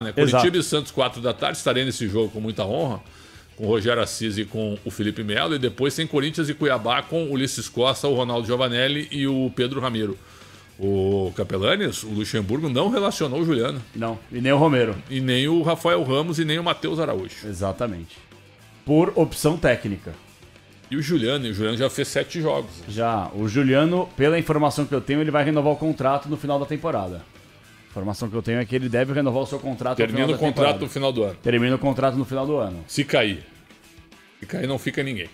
Né? Curitiba e Santos, 4 da tarde. Estarei nesse jogo com muita honra, com o Rogério Assis e com o Felipe Melo. E depois tem Corinthians e Cuiabá com o Ulisses Costa, o Ronaldo Giovanelli e o Pedro Ramiro. O Capelanes, o Luxemburgo, não relacionou o Juliano. Não, e nem o Romero. E nem o Rafael Ramos e nem o Matheus Araújo. Exatamente. Por opção técnica. E o Juliano já fez 7 jogos. Já, o Juliano, pela informação que eu tenho, ele vai renovar o contrato no final da temporada. A informação que eu tenho é que ele deve renovar o seu contrato no final da temporada. Termina o contrato no final do ano. Termina o contrato no final do ano. Se cair. Se cair, não fica ninguém.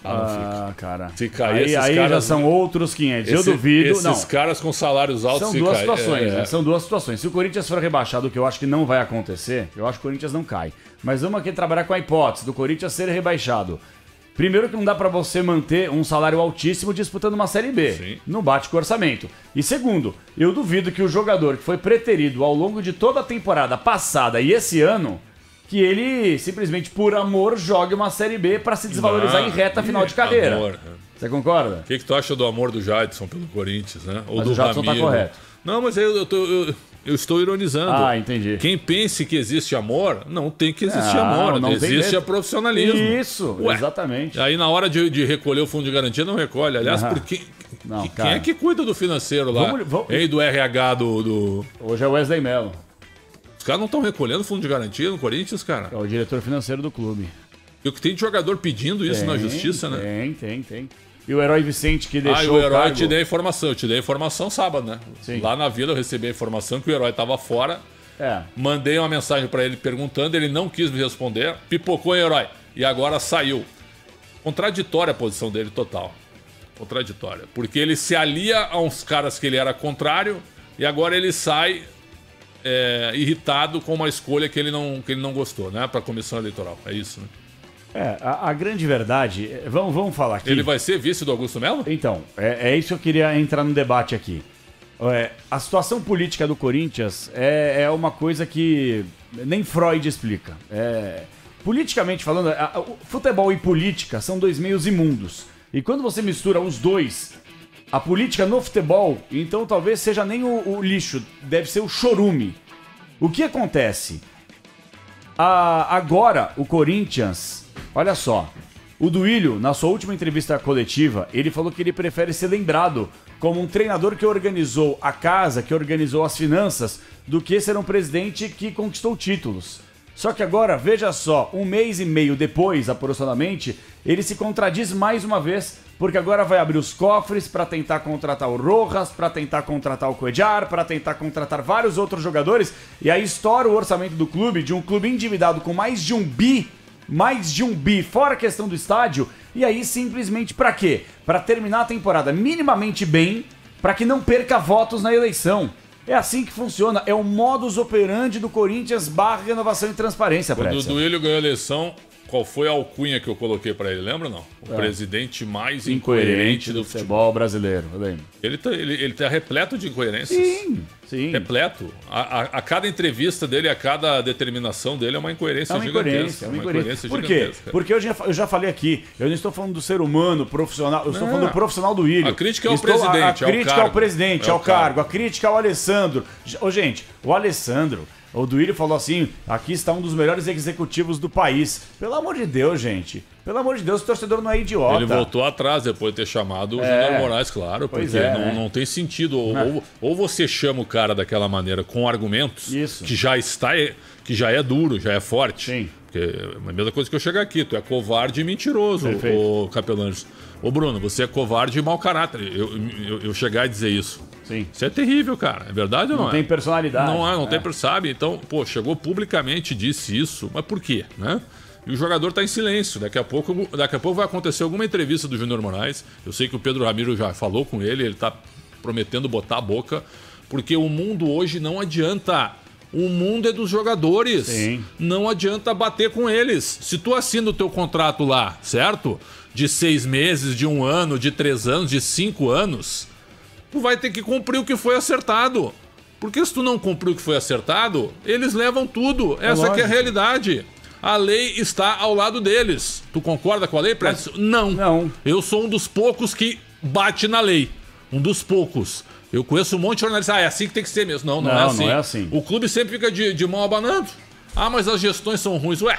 Ah, cara. Se cair, aí caras... já são outros 500. Eu duvido. Esses caras com salários altos... São duas situações, né? São duas situações. Se o Corinthians for rebaixado, o que eu acho que não vai acontecer, eu acho que o Corinthians não cai. Mas vamos aqui trabalhar com a hipótese do Corinthians ser rebaixado. Primeiro que não dá pra você manter um salário altíssimo disputando uma Série B. Sim. Não bate com o orçamento. E segundo, eu duvido que o jogador que foi preterido ao longo de toda a temporada passada e esse ano, que ele simplesmente por amor jogue uma Série B pra se desvalorizar em reta final de carreira. Amor. Você concorda? O que tu acha do amor do Jadson pelo Corinthians, né? Ou Mas do o Jadson Ramiro? tá correto. Não, mas eu estou ironizando. Ah, entendi. Quem pense que existe amor, não tem que existir amor. Não existe a profissionalismo. Isso, exatamente. Aí na hora de recolher o fundo de garantia, não recolhe. Aliás, quem é que cuida do financeiro lá? Ei, do RH do... Hoje é o Wesley Mello. Os caras não estão recolhendo fundo de garantia no Corinthians, cara. É o diretor financeiro do clube. E o que tem de jogador pedindo isso na justiça, né? Tem. E o Herói Vicente que deixou o Herói, cargo... eu te dei a informação sábado, né? Sim. Lá na Vila eu recebi a informação que o Herói estava fora. Mandei uma mensagem para ele perguntando, ele não quis me responder, pipocou em Herói. E agora saiu. Contraditória a posição dele total. Contraditória. Porque ele se alia a uns caras que ele era contrário e agora ele sai irritado com uma escolha que ele não gostou, né? Para a comissão eleitoral. É isso, né? A grande verdade, vamos falar aqui. Ele vai ser vice do Augusto Melo? Então, é isso que eu queria entrar no debate aqui. A situação política do Corinthians é uma coisa que nem Freud explica. Politicamente falando, futebol e política são dois meios imundos. E quando você mistura os dois, a política no futebol, então talvez seja nem o lixo, deve ser o chorume. O que acontece? Agora, o Corinthians... Olha só, o Duílio, na sua última entrevista coletiva, ele falou que ele prefere ser lembrado como um treinador que organizou a casa, que organizou as finanças, do que ser um presidente que conquistou títulos. Só que agora, veja só, 1 mês e meio depois, aproximadamente, ele se contradiz mais uma vez, porque agora vai abrir os cofres para tentar contratar o Rojas, para tentar contratar o Cuellar, para tentar contratar vários outros jogadores, e aí estoura o orçamento do clube, de um clube endividado com mais de 1 bi, fora a questão do estádio, e aí simplesmente pra quê? Pra terminar a temporada minimamente bem, pra que não perca votos na eleição. É assim que funciona, é o modus operandi do Corinthians / renovação e transparência, Quando o Duílio ganhou a eleição, qual foi a alcunha que eu coloquei pra ele, lembra ou não? O presidente mais incoerente do futebol brasileiro, eu lembro. Ele tá repleto de incoerências. Sim. Repleto. A cada entrevista dele, a cada determinação dele é uma incoerência gigantesca. É uma incoerência. Por quê? Porque eu já falei aqui, eu não estou falando do ser humano, profissional, eu estou falando do profissional do Ilho. A crítica é ao presidente, A crítica ao presidente, ao cargo. A crítica ao Alessandro. Gente, o Alessandro... O Duílio falou assim, aqui está um dos melhores executivos do país. Pelo amor de Deus, gente. Pelo amor de Deus, o torcedor não é idiota. Ele voltou atrás depois de ter chamado o Júnior Moraes, claro, porque não tem sentido. Ou você chama o cara daquela maneira com argumentos, que já é duro, já é forte. Sim. Porque é a mesma coisa que eu chegar aqui, tu é covarde e mentiroso, ô Capelanes. Ô Bruno, você é covarde e mau caráter. Eu chegar e dizer isso. Sim. Isso é terrível, cara. É verdade ou não é? Não tem personalidade. Não tem, sabe? Então, chegou publicamente e disse isso. Mas por quê, né? E o jogador tá em silêncio. Daqui a pouco vai acontecer alguma entrevista do Júnior Moraes. Eu sei que o Pedro Ramiro já falou com ele tá prometendo botar a boca. Porque o mundo hoje não adianta. O mundo é dos jogadores. Sim. Não adianta bater com eles. Se tu assina o teu contrato lá, certo? De 6 meses, de 1 ano, de 3 anos, de 5 anos... Tu vai ter que cumprir o que foi acertado. Porque se tu não cumprir o que foi acertado, eles levam tudo. Essa que é a realidade. A lei está ao lado deles. Tu concorda com a lei, Prédio? Não. Não. Eu sou um dos poucos que bate na lei. Um dos poucos. Eu conheço um monte de jornalistas. É assim que tem que ser mesmo. Não é assim. Não é assim. O clube sempre fica de mão abanando. Mas as gestões são ruins. Ué.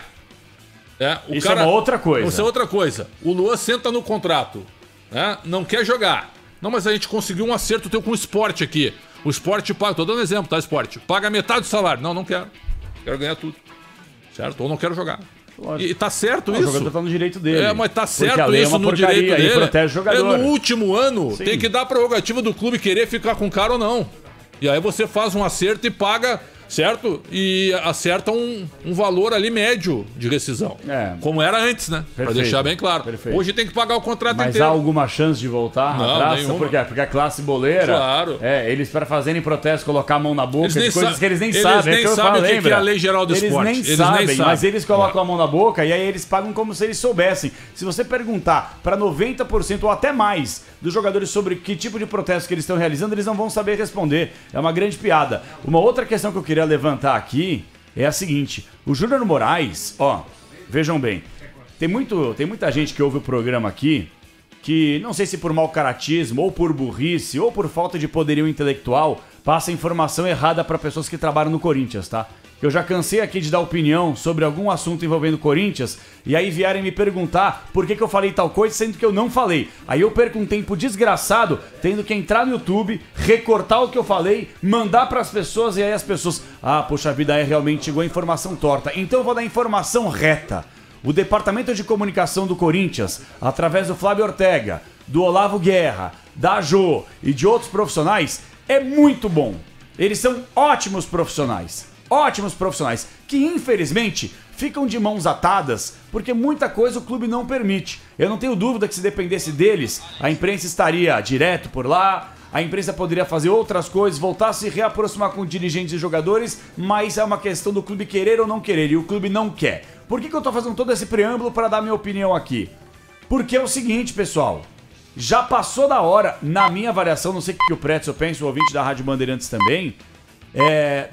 Isso é uma outra coisa. Isso é outra coisa. O Luan senta no contrato. Não quer jogar. Não, mas a gente conseguiu um acerto teu com o Sport aqui. O Sport paga, tô dando exemplo, tá, Sport? Paga metade do salário. Não quero. Quero ganhar tudo. Certo? Ou não quero jogar. E tá certo isso. O jogador tá no direito dele. Mas tá certo isso no direito dele. Protege o jogador. No último ano, sim, tem que dar a prerrogativa do clube querer ficar com o cara ou não. E aí você faz um acerto e paga, certo? E acerta um valor ali médio de rescisão. Como era antes, né? Perfeito. Pra deixar bem claro. Perfeito. Hoje tem que pagar o contrato inteiro. Mas há alguma chance de voltar atrás? Por quê? Porque a classe boleira... Claro. Eles para fazerem protesto, colocar a mão na boca, coisas que eles nem sabem. Eles nem sabem o que é a Lei Geral do Esporte. Eles nem sabem, mas eles colocam a mão na boca e aí eles pagam como se eles soubessem. Se você perguntar para 90% ou até mais dos jogadores sobre que tipo de protesto que eles estão realizando, eles não vão saber responder. É uma grande piada. Uma outra questão que eu queria levantar aqui é a seguinte. O Júnior Moraes, vejam bem, tem muita gente que ouve o programa aqui que, não sei se por mau caratismo, ou por burrice, ou por falta de poderio intelectual, passa informação errada para pessoas que trabalham no Corinthians, tá? Eu já cansei aqui de dar opinião sobre algum assunto envolvendo o Corinthians e aí vierem me perguntar por que eu falei tal coisa, sendo que eu não falei. Aí eu perco um tempo desgraçado tendo que entrar no YouTube, recortar o que eu falei, mandar pras pessoas e aí as pessoas... poxa vida, realmente chegou a informação torta. Então eu vou dar informação reta. O Departamento de Comunicação do Corinthians, através do Flávio Ortega, do Olavo Guerra, da Jô e de outros profissionais, é muito bom. Eles são ótimos profissionais. Ótimos profissionais, que infelizmente ficam de mãos atadas porque muita coisa o clube não permite. Eu não tenho dúvida que se dependesse deles, a imprensa estaria direto por lá, a imprensa poderia fazer outras coisas, voltar a se reaproximar com dirigentes e jogadores, mas é uma questão do clube querer ou não querer, e o clube não quer. Por que eu tô fazendo todo esse preâmbulo para dar minha opinião aqui? Porque é o seguinte, pessoal, já passou da hora, na minha avaliação, não sei o que o Pretzel pensa, o ouvinte da Rádio Bandeirantes também,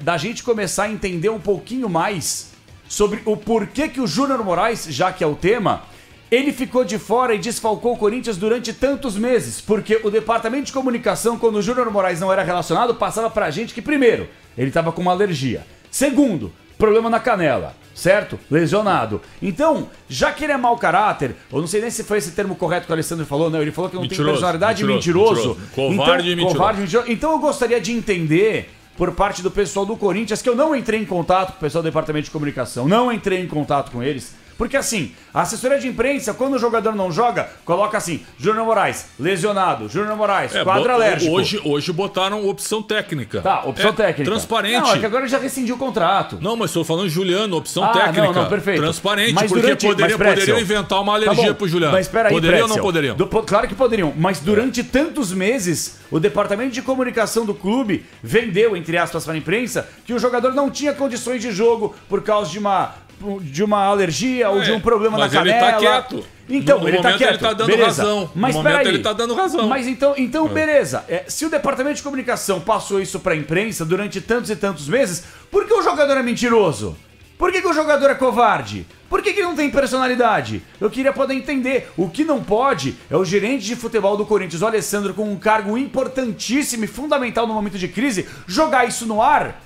da gente começar a entender um pouquinho mais sobre o porquê que o Júnior Moraes, já que é o tema, ele ficou de fora e desfalcou o Corinthians durante tantos meses, porque o departamento de comunicação, quando o Júnior Moraes não era relacionado, passava pra gente que, primeiro, ele tava com uma alergia, segundo, problema na canela, certo? Lesionado. Então, já que ele é mau caráter, eu não sei nem se foi esse termo correto que o Alessandro falou, não, ele falou que não tem personalidade, mentiroso. Covarde e mentiroso. Então eu gostaria de entender, por parte do pessoal do Corinthians, que eu não entrei em contato com o pessoal do departamento de comunicação, não entrei em contato com eles, porque assim, a assessoria de imprensa, quando o jogador não joga, coloca assim, Júnior Moraes, lesionado, Júnior Moraes, quadro alérgico. Hoje botaram opção técnica. Tá, opção técnica. Transparente. Não, é que agora já rescindiu o contrato. Não, mas estou falando Juliano, opção técnica. Não, perfeito. Transparente, mas porque poderiam inventar uma alergia pro Juliano. Mas espera aí, poderiam ou não poderiam? Claro que poderiam, mas durante tantos meses, o departamento de comunicação do clube vendeu, entre aspas, para a imprensa, que o jogador não tinha condições de jogo por causa de uma alergia ou de um problema na canela. Mas ele tá quieto. Então, ele tá quieto. Ele tá dando beleza. razão. Mas no momento ele tá dando razão. Mas então beleza. Se o departamento de comunicação passou isso pra imprensa durante tantos e tantos meses, por que o jogador é mentiroso? Por que o jogador é covarde? Por que ele não tem personalidade? Eu queria poder entender. O que não pode é o gerente de futebol do Corinthians, o Alessandro, com um cargo importantíssimo e fundamental no momento de crise, jogar isso no ar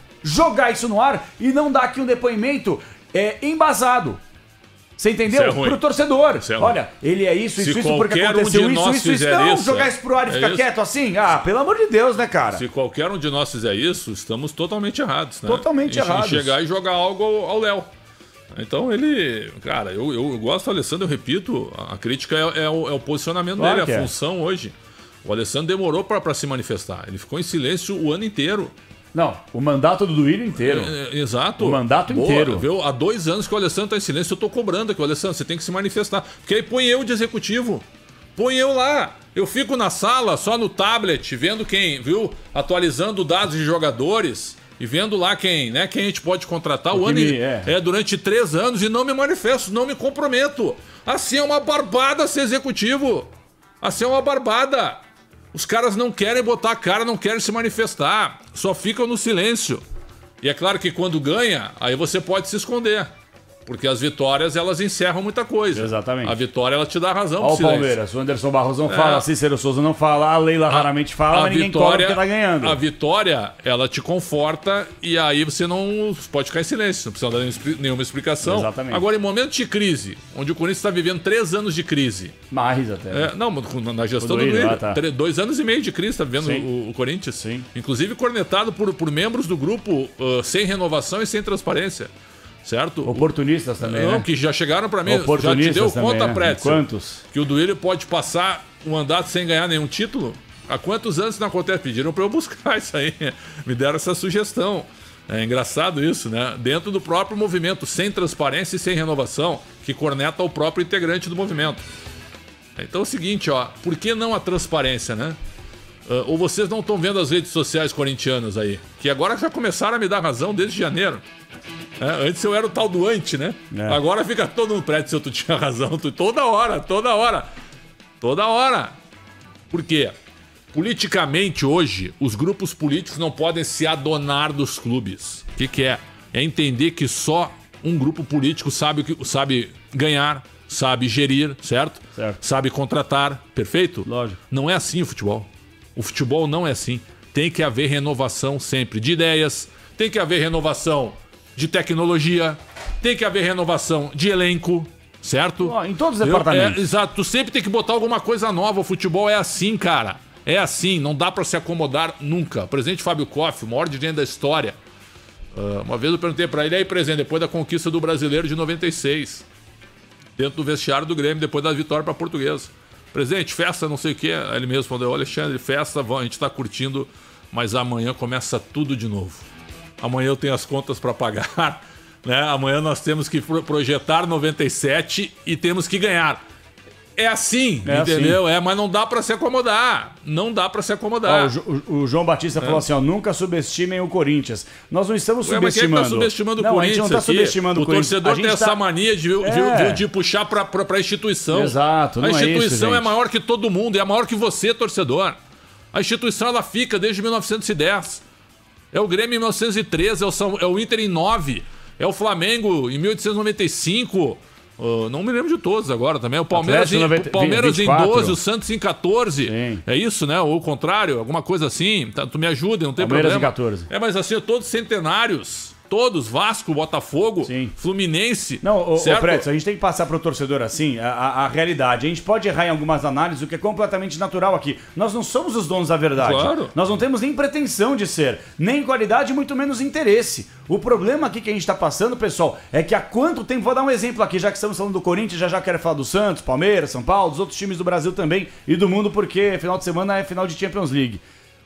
e não dar aqui um depoimento embasado. Você entendeu? Pro torcedor. Olha, ele é isso porque aconteceu isso. Não, jogar isso pro ar e ficar quieto assim? Pelo amor de Deus, né, cara? Se qualquer um de nós fizer isso, estamos totalmente errados, né? Totalmente errados. Chegar e jogar algo ao Léo. Então ele... Cara, eu gosto do Alessandro, eu repito, a crítica é o posicionamento dele, a função hoje. O Alessandro demorou pra se manifestar. Ele ficou em silêncio o ano inteiro. Não, o mandato do Duílio inteiro. Exato. O mandato inteiro. Viu? Há 2 anos que o Alessandro tá em silêncio, eu tô cobrando aqui. O Alessandro, você tem que se manifestar. Porque aí põe eu de executivo. Põe eu lá. Eu fico na sala, só no tablet, vendo quem, viu? Atualizando dados de jogadores e vendo lá quem a gente pode contratar durante 3 anos e não me manifesto, não me comprometo. Assim é uma barbada ser executivo. Assim é uma barbada. Os caras não querem botar a cara, não querem se manifestar. Só ficam no silêncio. E é claro que quando ganha, aí você pode se esconder. Porque as vitórias, elas encerram muita coisa. Exatamente. A vitória, ela te dá razão. Olha o Palmeiras, o Anderson Barros não fala, Cícero Souza não fala, a Leila raramente fala, mas ninguém cobra porque tá ganhando. A vitória, ela te conforta e aí você não pode ficar em silêncio, não precisa dar nenhuma explicação. Exatamente. Agora, em momento de crise, onde o Corinthians está vivendo 3 anos de crise. Mais até. Não, na gestão do Duílio. 2 anos e meio de crise está vivendo o Corinthians. Sim. Inclusive cornetado por membros do grupo sem renovação e sem transparência. Certo? Oportunistas também, né? Que já chegaram para mim, já te deu conta, né? Prédio? Quantos? Que o Duílio pode passar um mandato sem ganhar nenhum título? Há quantos anos isso não acontece? Pediram para eu buscar isso aí. Me deram essa sugestão. É engraçado isso, né? Dentro do próprio movimento, sem transparência e sem renovação, que corneta o próprio integrante do movimento. Então é o seguinte, ó, por que não a transparência, né? Ou vocês não estão vendo as redes sociais corintianas aí? Que agora já começaram a me dar razão desde janeiro. Antes eu era o tal do anti, né? Agora fica todo mundo prédio se tu tinha razão. Toda hora. Por quê? Politicamente hoje, os grupos políticos não podem se adonar dos clubes. O que é? É entender que só um grupo político sabe ganhar, sabe gerir, certo? Sabe contratar, perfeito? Lógico. Não é assim o futebol. O futebol não é assim. Tem que haver renovação sempre de ideias, tem que haver renovação de tecnologia, tem que haver renovação de elenco, certo? Em todos os departamentos. Exato, tu sempre tem que botar alguma coisa nova. O futebol é assim, cara. É assim, não dá pra se acomodar nunca. O presidente Fábio Koff, o maior dirigente da história. Uma vez eu perguntei pra ele, aí, presidente, depois da conquista do Brasileiro de 96, dentro do vestiário do Grêmio, depois da vitória pra Portuguesa. Presidente, festa, não sei o quê. Aí ele mesmo falou, Alexandre, festa, a gente tá curtindo, mas amanhã começa tudo de novo. Amanhã eu tenho as contas para pagar, né? Amanhã nós temos que projetar 97 e temos que ganhar. É assim, entendeu? Assim. Mas não dá para se acomodar. Não dá para se acomodar. O João Batista falou assim, nunca subestimem o Corinthians. Nós não estamos subestimando. Mas quem tá subestimando o Corinthians? A gente não tá subestimando o Corinthians. O torcedor tem essa mania de puxar para a instituição. Exato, não a instituição é é maior que todo mundo, é maior que você, torcedor. A instituição, ela fica desde 1910. É o Grêmio em 1913, é o Inter em 9, é o Flamengo em 1895. Não me lembro de todos agora também. O Palmeiras, em 12, o Santos em 14. Sim. É isso, né? Ou o contrário, alguma coisa assim. Tu me ajuda, não tem Palmeiras problema. Palmeiras em 14. Mas assim, todos centenários. Todos, Vasco, Botafogo, Sim. Fluminense. Não, Prédio, a gente tem que passar pro torcedor assim a realidade. A gente pode errar em algumas análises, o que é completamente natural aqui. Nós não somos os donos da verdade. Claro. Nós não temos nem pretensão de ser, nem qualidade, muito menos interesse. O problema aqui que a gente tá passando, pessoal, é que há quanto tempo, vou dar um exemplo aqui, já que estamos falando do Corinthians, já quero falar do Santos, Palmeiras, São Paulo, dos outros times do Brasil também e do mundo, porque final de semana é final de Champions League.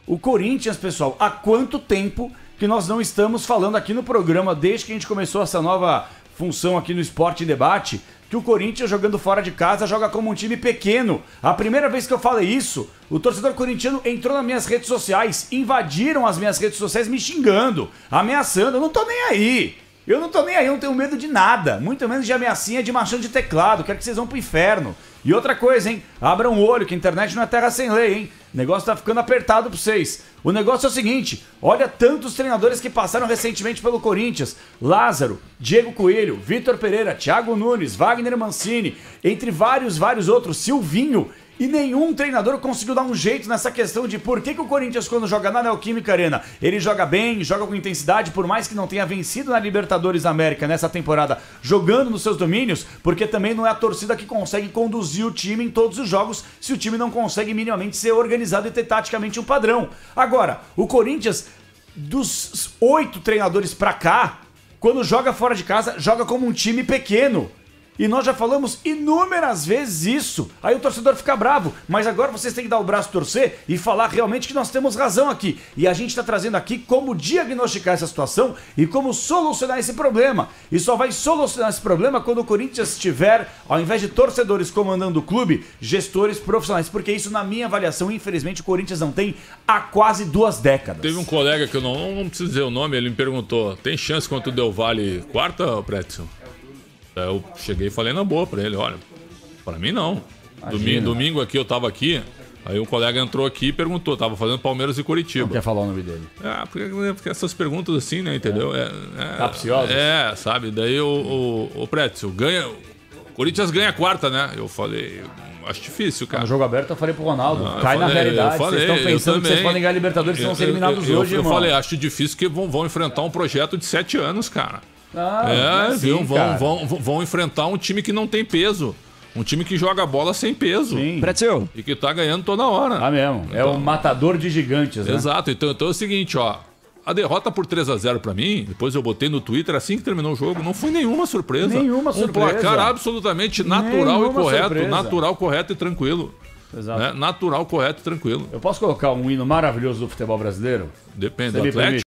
O Corinthians, pessoal, há quanto tempo que nós não estamos falando aqui no programa, desde que a gente começou essa nova função aqui no Esporte em Debate, que o Corinthians jogando fora de casa joga como um time pequeno. A primeira vez que eu falei isso, o torcedor corintiano entrou nas minhas redes sociais, invadiram as minhas redes sociais me xingando, ameaçando, eu não tô nem aí. Eu não tenho medo de nada, muito menos de ameaçinha de machão de teclado, quero que vocês vão pro inferno. E outra coisa, hein, abram o olho que a internet não é terra sem lei, hein. O negócio tá ficando apertado pra vocês. O negócio é o seguinte, olha tantos treinadores que passaram recentemente pelo Corinthians. Lázaro, Diego Coelho, Vitor Pereira, Thiago Nunes, Wagner Mancini, entre vários outros, Silvinho. E nenhum treinador conseguiu dar um jeito nessa questão de por que o Corinthians, quando joga na Neoquímica Arena, ele joga bem, joga com intensidade, por mais que não tenha vencido na Libertadores da América nessa temporada, jogando nos seus domínios, porque também não é a torcida que consegue conduzir o time em todos os jogos, se o time não consegue minimamente ser organizado e ter taticamente um padrão. Agora, o Corinthians, dos 8 treinadores pra cá, quando joga fora de casa, joga como um time pequeno. E nós já falamos inúmeras vezes isso. Aí o torcedor fica bravo. Mas agora vocês têm que dar o braço a torcer e falar realmente que nós temos razão aqui. E a gente está trazendo aqui como diagnosticar essa situação e como solucionar esse problema. E só vai solucionar esse problema quando o Corinthians tiver, ao invés de torcedores comandando o clube, gestores profissionais. Porque isso, na minha avaliação, infelizmente, o Corinthians não tem há quase 2 décadas. Teve um colega que eu não preciso dizer o nome, ele me perguntou, tem chance contra o Del Valle quarta, Pretzel? Eu cheguei e falei na boa pra ele, olha, pra mim não. Domingo aqui, eu tava aqui, Aí um colega entrou aqui e perguntou, tava fazendo Palmeiras e Curitiba. Não quer falar o nome dele. Porque essas perguntas assim, né, entendeu? Capciosas? Sabe? Daí o Pretzel, ganha... O Corinthians ganha a quarta, né? Eu falei, acho difícil, cara. No jogo aberto eu falei pro Ronaldo, cai na realidade. Vocês estão pensando que vocês podem ganhar Libertadores e vão ser eliminados hoje, irmão. Eu falei, acho difícil que vão enfrentar um projeto de 7 anos, cara. Assim, vão enfrentar um time que não tem peso. Um time que joga bola sem peso. Pretzel. E que tá ganhando toda hora. Mesmo. É o matador de gigantes, né? Exato. Então é o seguinte, ó. A derrota por 3-0 pra mim, depois eu botei no Twitter assim que terminou o jogo, não foi nenhuma surpresa. Nenhuma surpresa. Um placar absolutamente natural Nenhuma e correto. surpresa. Natural, correto e tranquilo. Exato. Né? Natural, correto e tranquilo. Eu posso colocar um hino maravilhoso do futebol brasileiro? Depende Você do me Atlético.